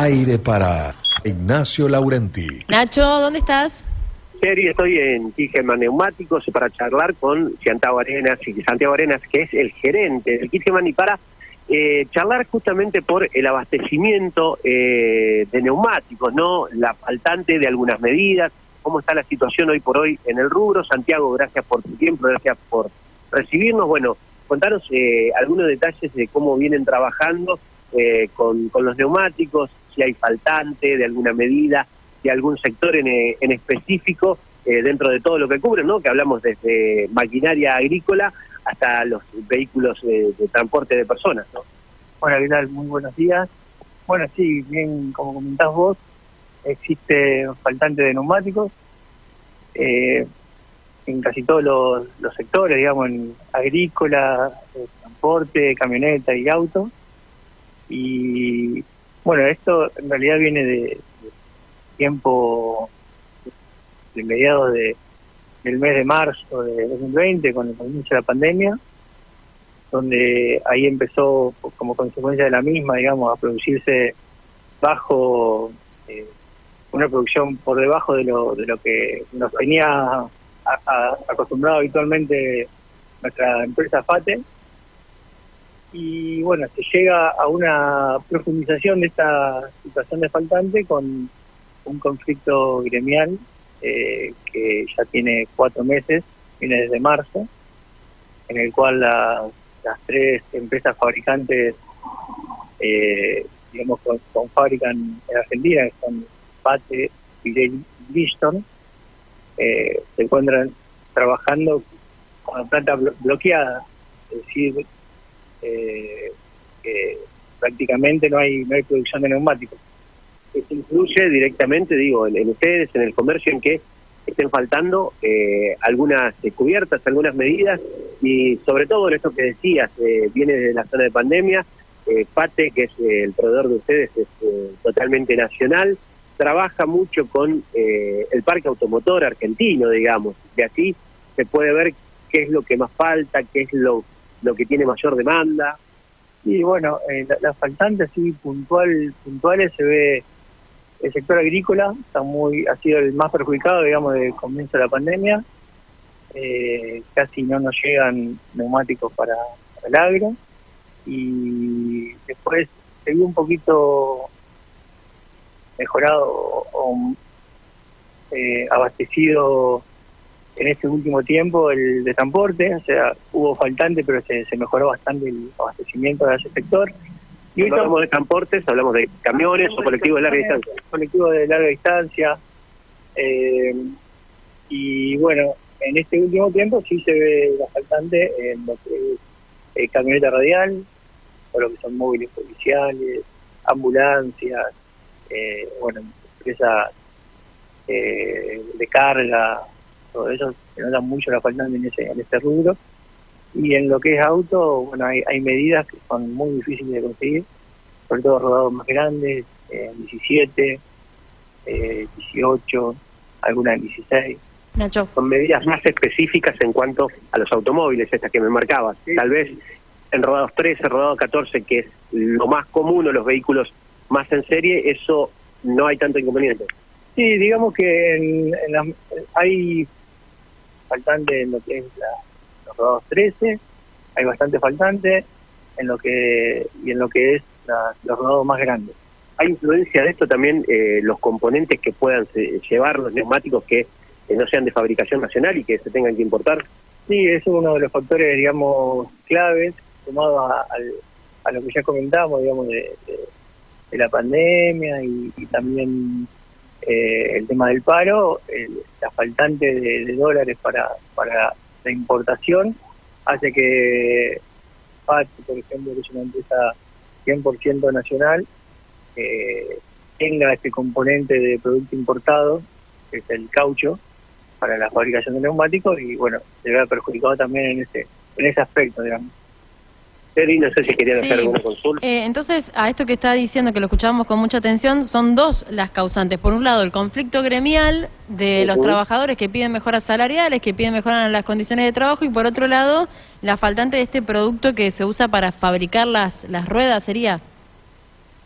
Aire para Ignacio Laurenti. Nacho, ¿dónde estás? Seri, estoy en Kilgeman Neumáticos para charlar con Santiago Arenas, que es el gerente del Kilgeman, y para charlar justamente por el abastecimiento de neumáticos, ¿no? La faltante de algunas medidas, cómo está la situación hoy por hoy en el rubro. Santiago, gracias por tu tiempo, gracias por recibirnos. Bueno, contanos algunos detalles de cómo vienen trabajando con los neumáticos, si hay faltante de alguna medida, de algún sector en específico, dentro de todo lo que cubren, ¿no? Que hablamos desde maquinaria agrícola hasta los vehículos de transporte de personas, ¿no? Hola, ¿qué tal? Muy buenos días. Bueno, sí, bien, como comentás vos, existe faltante de neumáticos en casi todos los sectores, digamos, en agrícola, transporte, camioneta y auto. Y bueno, esto en realidad viene de tiempo de mediados del mes de marzo de 2020, con el comienzo de la pandemia, donde ahí empezó, como consecuencia de la misma, digamos, a producirse bajo, una producción por debajo de lo que nos tenía acostumbrado habitualmente nuestra empresa FATE. Y bueno, se llega a una profundización de esta situación de faltante con un conflicto gremial que ya tiene 4 meses, viene desde marzo, en el cual las 3 empresas fabricantes, digamos, con fábrica en Argentina, que son FATE, Pirelli y Bridgestone, se encuentran trabajando con la planta bloqueada, es decir, que prácticamente no hay producción de neumáticos. Eso influye directamente, digo, en ustedes, en el comercio, en que estén faltando algunas cubiertas, algunas medidas, y sobre todo en esto que decías, viene de la zona de pandemia. FATE, que es el proveedor de ustedes, es totalmente nacional, trabaja mucho con el parque automotor argentino, digamos, y así se puede ver qué es lo que más falta, qué es lo que tiene mayor demanda. Y bueno, la faltante así puntuales se ve. El sector agrícola ha sido el más perjudicado, digamos, desde el comienzo de la pandemia. Casi no nos llegan neumáticos para el agro. Y después se vio un poquito mejorado o abastecido en este último tiempo el de transporte. O sea, hubo faltante, pero se mejoró bastante el abastecimiento de ese sector. Y hoy hablamos de transportes, hablamos de camiones o colectivos de larga distancia. Colectivos de larga distancia. Y bueno, en este último tiempo sí se ve la faltante en lo que es camioneta radial, o lo que son móviles policiales, ambulancias, bueno, empresas de carga, todo eso se nota mucho la faltante en este rubro. Y en lo que es auto, bueno, hay medidas que son muy difíciles de conseguir, sobre todo rodados más grandes, 17, 18, algunas en 16. Nacho. Son medidas más específicas en cuanto a los automóviles, estas que me marcabas. Sí. Tal vez en rodados 13, rodados 14, que es lo más común, o los vehículos más en serie, eso no hay tanto inconveniente. Sí, digamos que hay faltante en lo que es los rodados 13, hay bastante faltante en lo que es los rodados más grandes. ¿Hay influencia de esto también los componentes que puedan llevar los neumáticos que no sean de fabricación nacional y que se tengan que importar? Sí, es uno de los factores, digamos, claves, sumado a lo que ya comentamos, digamos, de la pandemia y también el tema del paro. La faltante de dólares para la importación hace que FATE, por ejemplo, que es una empresa 100% nacional, tenga este componente de producto importado, que es el caucho, para la fabricación de neumáticos, y bueno, se ve perjudicado también en ese aspecto, digamos. Seri, no sé si querían hacer alguna consulta. Entonces, a esto que está diciendo, que lo escuchábamos con mucha atención, son 2 las causantes. Por un lado, el conflicto gremial de los trabajadores que piden mejoras salariales, que piden mejoras en las condiciones de trabajo, y por otro lado, la faltante de este producto que se usa para fabricar las ruedas, ¿sería?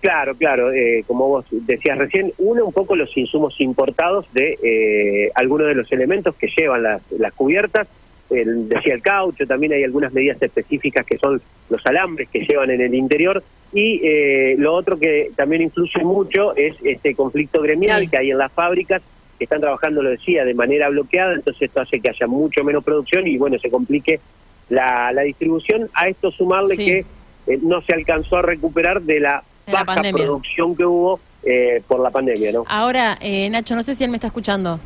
Claro, claro, como vos decías recién, uno un poco los insumos importados de algunos de los elementos que llevan las cubiertas, decía el caucho, también hay algunas medidas específicas que son los alambres que llevan en el interior, y lo otro que también influye mucho es este conflicto gremial que hay en las fábricas, que están trabajando, lo decía, de manera bloqueada, entonces esto hace que haya mucho menos producción y bueno, se complique la distribución. A esto sumarle que no se alcanzó a recuperar de la baja producción que hubo por la pandemia, ¿no? Ahora, Nacho, no sé si él me está escuchando.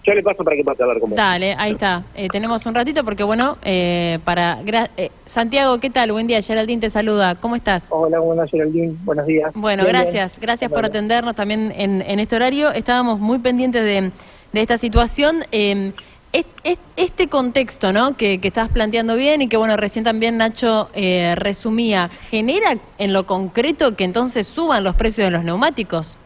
Yo le paso para que pase a hablar con vos. Dale, ahí está. Tenemos un ratito porque, bueno, Santiago, ¿qué tal? Buen día, Geraldine te saluda. ¿Cómo estás? Hola, buenas, Geraldine. Buenos días. Bueno, bien, gracias. Bien. Gracias por atendernos también en este horario. Estábamos muy pendientes de esta situación. Este contexto, ¿no?, que estás planteando bien y que, bueno, recién también Nacho resumía, ¿genera en lo concreto que entonces suban los precios de los neumáticos?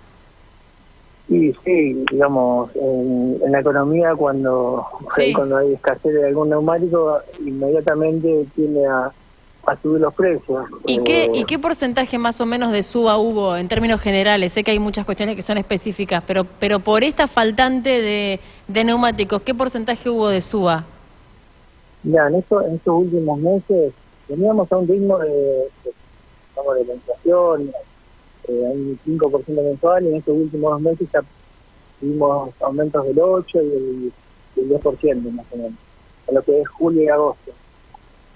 Sí, digamos, en la economía cuando hay escasez de algún neumático, inmediatamente tiende a subir los precios. ¿Y qué porcentaje más o menos de suba hubo en términos generales? Sé que hay muchas cuestiones que son específicas, pero por esta faltante de neumáticos, ¿qué porcentaje hubo de suba? Ya, en estos últimos meses teníamos a un ritmo de la inflación, un 5% mensual, y en estos últimos 2 meses ya tuvimos aumentos del 8 y el 10% más o menos, en lo que es julio y agosto.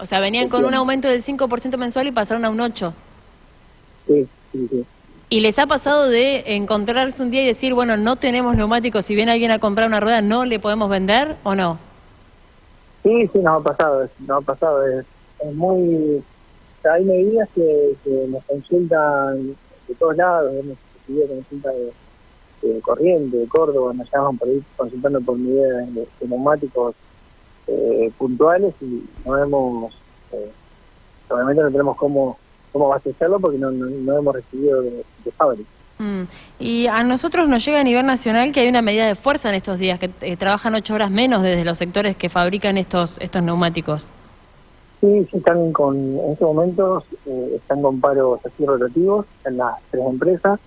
O sea, venían con un aumento del 5% mensual y pasaron a un 8%. Sí. ¿Y les ha pasado de encontrarse un día y decir, bueno, no tenemos neumáticos, si viene alguien a comprar una rueda, ¿no le podemos vender o no? Sí, nos ha pasado. Es muy... Hay medidas que nos consultan de todos lados, hemos recibido consulta de Corrientes, de Córdoba, nos llaman por ahí consultando por medidas de neumáticos puntuales y obviamente no tenemos cómo abastecerlo porque no hemos recibido de fábrica. Y a nosotros nos llega a nivel nacional que hay una medida de fuerza en estos días, que trabajan 8 horas menos desde los sectores que fabrican estos neumáticos. Sí, en estos momentos están con paros así rotativos en las 3 empresas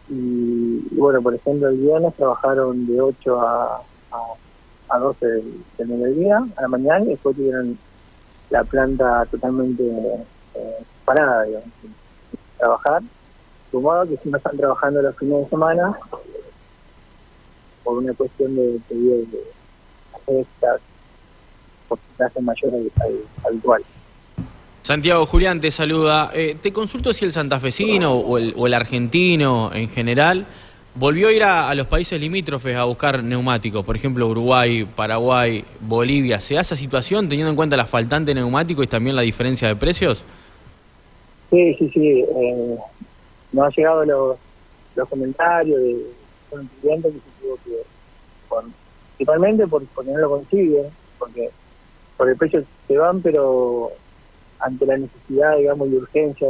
y bueno, por ejemplo el viernes trabajaron de 8 a 12 del mediodía a la mañana y después tuvieron la planta totalmente parada, digamos, sin trabajar, sumado que si no están trabajando los fines de semana por una cuestión de pedido de festas, porcentaje mayor al habitual. Santiago, Julián te saluda. Te consulto si el santafesino o el argentino en general volvió a ir a los países limítrofes a buscar neumáticos, por ejemplo Uruguay, Paraguay, Bolivia. ¿Se da esa situación teniendo en cuenta la faltante de neumáticos y también la diferencia de precios? Sí. Nos han llegado los comentarios de un cliente que se tuvo que, principalmente porque no lo consiguen, porque por el precio se van, pero ante la necesidad, digamos, y urgencia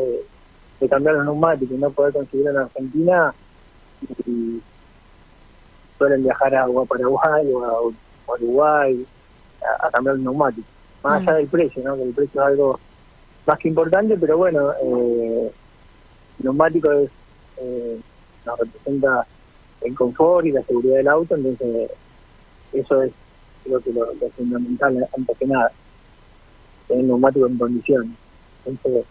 de cambiar los neumáticos y no poder conseguirlo en Argentina, y suelen viajar a Paraguay o a Uruguay a cambiar los neumáticos. Más allá del precio, ¿no? Que el precio es algo más que importante, pero bueno, el neumático nos representa el confort y la seguridad del auto, entonces eso es creo que lo fundamental antes que nada, tener neumático en condiciones. Entonces,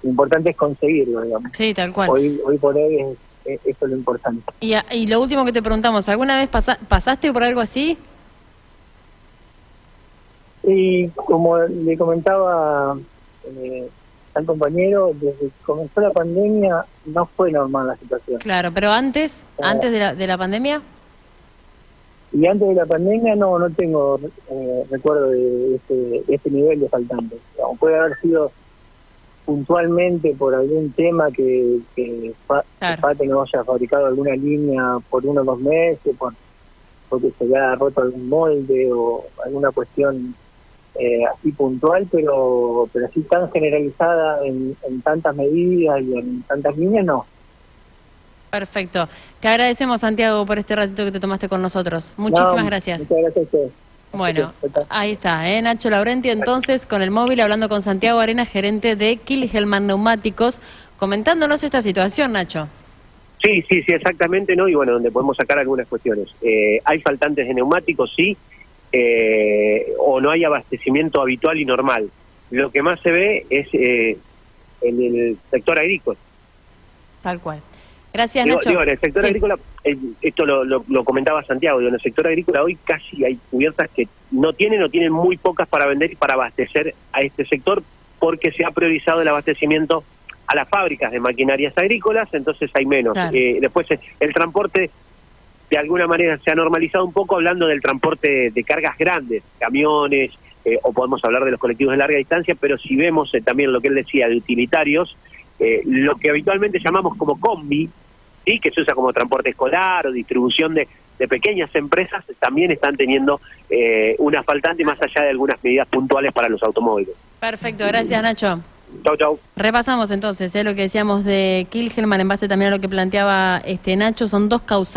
lo importante es conseguirlo, digamos. Sí, tal cual. Hoy por hoy eso es lo importante. Y lo último que te preguntamos, ¿alguna vez pasaste por algo así? Y como le comentaba al compañero, desde que comenzó la pandemia no fue normal la situación. Claro, pero antes de la pandemia. Y antes de la pandemia no tengo recuerdo de este nivel de faltantes. Puede haber sido puntualmente por algún tema que Fate no haya fabricado alguna línea por 1 o 2 meses, porque se haya roto algún molde o alguna cuestión así puntual, pero así tan generalizada en tantas medidas y en tantas líneas, no. Perfecto. Te agradecemos, Santiago, por este ratito que te tomaste con nosotros. Muchísimas gracias. Muchas gracias a ustedes. Bueno, ahí está, Nacho Laurenti entonces con el móvil hablando con Santiago Arenas, gerente de Kilgelman Neumáticos, comentándonos esta situación, Nacho. Sí, exactamente, ¿no? Y bueno, donde podemos sacar algunas cuestiones. Hay faltantes de neumáticos, sí, o no hay abastecimiento habitual y normal. Lo que más se ve es en el sector agrícola. Tal cual. Gracias, Digo, Nacho. en el sector agrícola, esto lo comentaba Santiago, en el sector agrícola hoy casi hay cubiertas que no tienen muy pocas para vender y para abastecer a este sector, porque se ha priorizado el abastecimiento a las fábricas de maquinarias agrícolas, entonces hay menos. Claro. Después el transporte de alguna manera se ha normalizado un poco, hablando del transporte de cargas grandes, camiones, o podemos hablar de los colectivos de larga distancia, pero si vemos también lo que él decía de utilitarios, lo que habitualmente llamamos como combi, ¿sí? Que se usa como transporte escolar o distribución de pequeñas empresas, también están teniendo una faltante más allá de algunas medidas puntuales para los automóviles. Perfecto, gracias, Nacho. Chau. Repasamos entonces lo que decíamos de Kilgelman en base también a lo que planteaba Nacho. Son 2 causas.